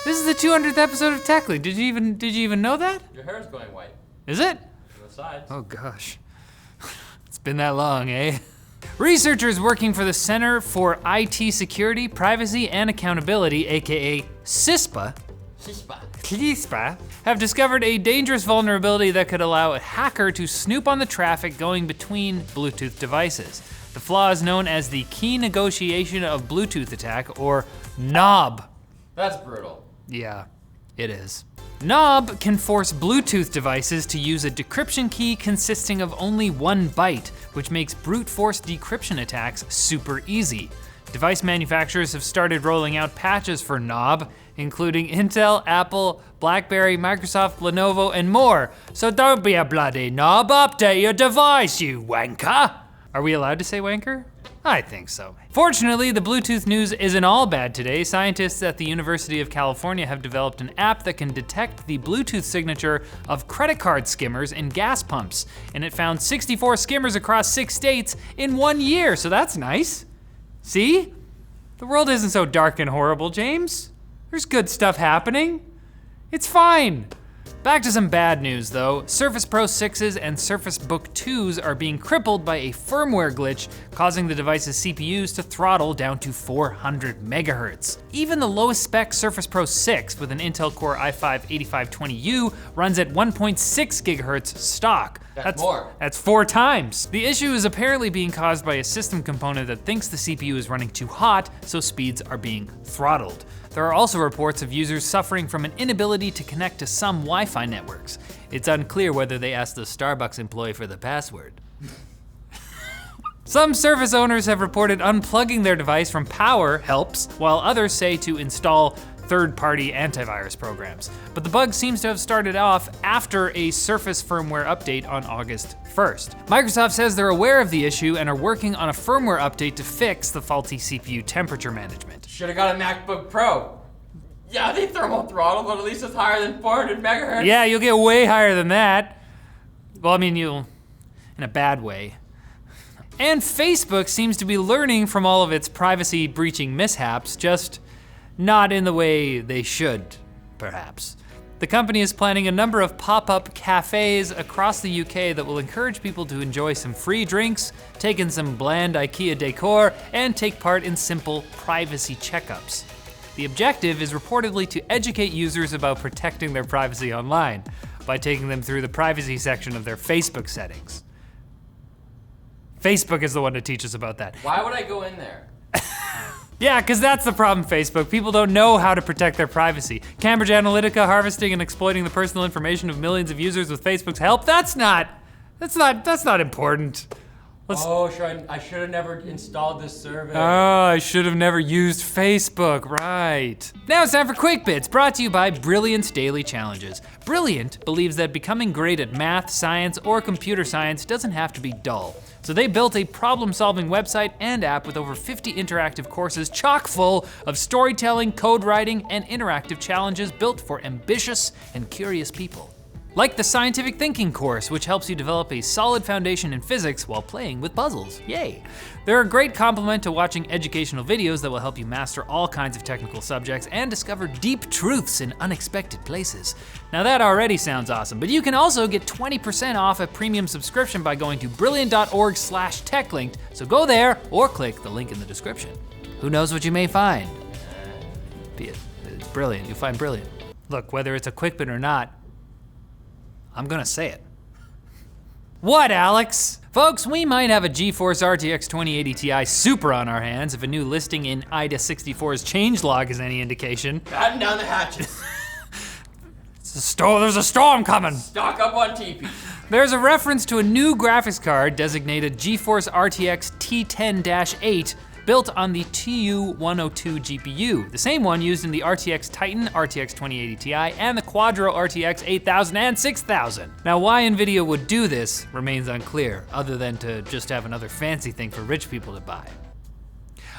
This is the 200th episode of Techlinked. Did you even know that? Your hair's going white. Is it? On the sides. Oh gosh. It's been that long, eh? Researchers working for the Center for IT Security, Privacy, and Accountability, aka CISPA, have discovered a dangerous vulnerability that could allow a hacker to snoop on the traffic going between Bluetooth devices. The flaw is known as the Key Negotiation of Bluetooth Attack, or KNOB. That's brutal. Yeah, it is. KNOB can force Bluetooth devices to use a decryption key consisting of only 1 byte, which makes brute force decryption attacks super easy. Device manufacturers have started rolling out patches for KNOB, including Intel, Apple, BlackBerry, Microsoft, Lenovo, and more. So don't be a bloody knob, update your device, you wanker. Are we allowed to say wanker? I think so. Fortunately, the Bluetooth news isn't all bad today. Scientists at the University of California have developed an app that can detect the Bluetooth signature of credit card skimmers in gas pumps, and it found 64 skimmers across 6 states in 1 year, so that's nice. See? The world isn't so dark and horrible, James. There's good stuff happening. It's fine. Back to some bad news though. Surface Pro 6s and Surface Book 2s are being crippled by a firmware glitch, causing the device's CPUs to throttle down to 400 megahertz. Even the lowest spec Surface Pro 6 with an Intel Core i5-8520U runs at 1.6 gigahertz stock. That's more. That's 4 times. The issue is apparently being caused by a system component that thinks the CPU is running too hot, so speeds are being throttled. There are also reports of users suffering from an inability to connect to some Wi-Fi networks. It's unclear whether they asked the Starbucks employee for the password. Some Surface owners have reported unplugging their device from power helps, while others say to install third-party antivirus programs. But the bug seems to have started off after a Surface firmware update on August 1st. Microsoft says they're aware of the issue and are working on a firmware update to fix the faulty CPU temperature management. Should've got a MacBook Pro. Yeah, they thermal throttle, but at least it's higher than 400 megahertz. Yeah, you'll get way higher than that. Well, I mean, you'll, in a bad way. And Facebook seems to be learning from all of its privacy breaching mishaps, just not in the way they should, perhaps. The company is planning a number of pop-up cafes across the UK that will encourage people to enjoy some free drinks, take in some bland IKEA decor, and take part in simple privacy checkups. The objective is reportedly to educate users about protecting their privacy online by taking them through the privacy section of their Facebook settings. Facebook is the one to teach us about that. Why would I go in there? Yeah, because that's the problem, Facebook. People don't know how to protect their privacy. Cambridge Analytica harvesting and exploiting the personal information of millions of users with Facebook's help, that's not important. I should have never installed this service. Oh, I should have never used Facebook, right. Now it's time for Quick Bits, brought to you by Brilliant's Daily Challenges. Brilliant believes that becoming great at math, science, or computer science doesn't have to be dull. So they built a problem-solving website and app with over 50 interactive courses chock full of storytelling, code writing, and interactive challenges built for ambitious and curious people. Like the Scientific Thinking course, which helps you develop a solid foundation in physics while playing with puzzles. Yay! They're a great complement to watching educational videos that will help you master all kinds of technical subjects and discover deep truths in unexpected places. Now that already sounds awesome, but you can also get 20% off a premium subscription by going to brilliant.org/techlinked, so go there or click the link in the description. Who knows what you may find? It's brilliant, you'll find brilliant. Look, whether it's a quick bit or not, I'm gonna say it. What, Alex? Folks, we might have a GeForce RTX 2080 Ti Super on our hands if a new listing in IDA64's changelog is any indication. Batten down the hatches. There's a storm coming. Stock up on TP. There's a reference to a new graphics card designated GeForce RTX T10-8 built on the TU102 GPU, the same one used in the RTX Titan, RTX 2080 Ti, and the Quadro RTX 8000 and 6000. Now, why NVIDIA would do this remains unclear, other than to just have another fancy thing for rich people to buy.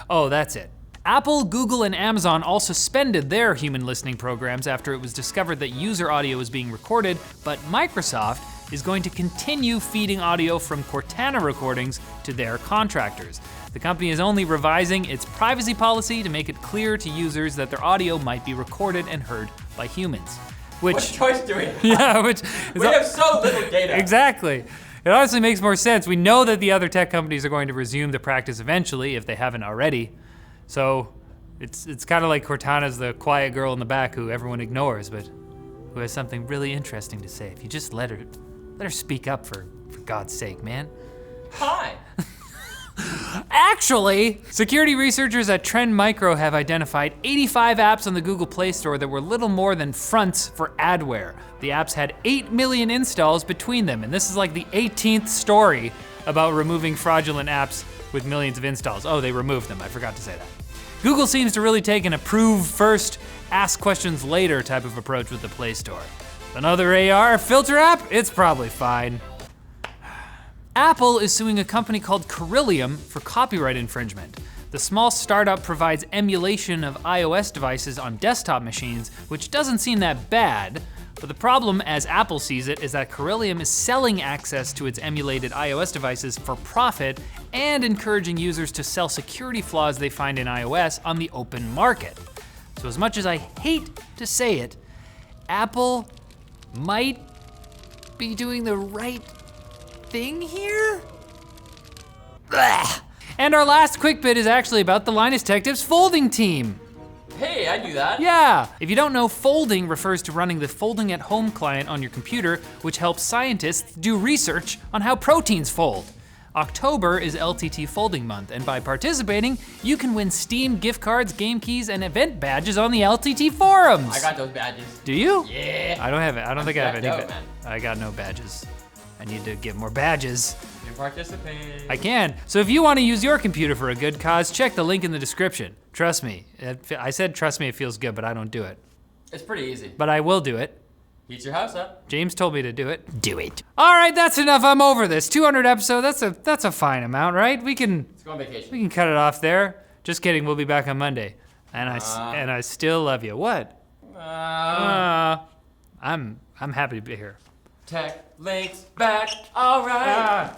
Oh, that's it. Apple, Google, and Amazon all suspended their human listening programs after it was discovered that user audio was being recorded, but Microsoft is going to continue feeding audio from Cortana recordings to their contractors. The company is only revising its privacy policy to make it clear to users that their audio might be recorded and heard by humans. What choice do we have? Yeah, which we have so little data. Exactly. It honestly makes more sense. We know that the other tech companies are going to resume the practice eventually, if they haven't already. So it's kind of like Cortana's the quiet girl in the back who everyone ignores, but who has something really interesting to say. If you just let her speak up for God's sake, man. Hi. Actually, security researchers at Trend Micro have identified 85 apps on the Google Play Store that were little more than fronts for adware. The apps had 8 million installs between them, and this is like the 18th story about removing fraudulent apps with millions of installs. Oh, they removed them, I forgot to say that. Google seems to really take an approve first, ask questions later type of approach with the Play Store. Another AR filter app? It's probably fine. Apple is suing a company called CORRELLIUM for copyright infringement. The small startup provides emulation of iOS devices on desktop machines, which doesn't seem that bad, but the problem, as Apple sees it, is that CORRELLIUM is selling access to its emulated iOS devices for profit and encouraging users to sell security flaws they find in iOS on the open market. So as much as I hate to say it, Apple might be doing the right thing here? Blah. And our last quick bit is actually about the Linus Tech Tips folding team. Hey, I do that. Yeah, if you don't know, folding refers to running the Folding at Home client on your computer, which helps scientists do research on how proteins fold. October is LTT Folding Month, and by participating, you can win Steam gift cards, game keys, and event badges on the LTT forums. I got those badges. Do you? Yeah. I don't have it. I don't think I have any. Man. I got no badges. I need to get more badges. You can participate. I can. So if you want to use your computer for a good cause, check the link in the description. Trust me. I said trust me, it feels good, but I don't do it. It's pretty easy. But I will do it. Heat your house up. James told me to do it. Do it. All right, that's enough. I'm over this. 200 episodes. That's a fine amount, right? Let's go on vacation. We can cut it off there. Just kidding. We'll be back on Monday. And I still love you. What? I'm happy to be here. Techlinked back. All right.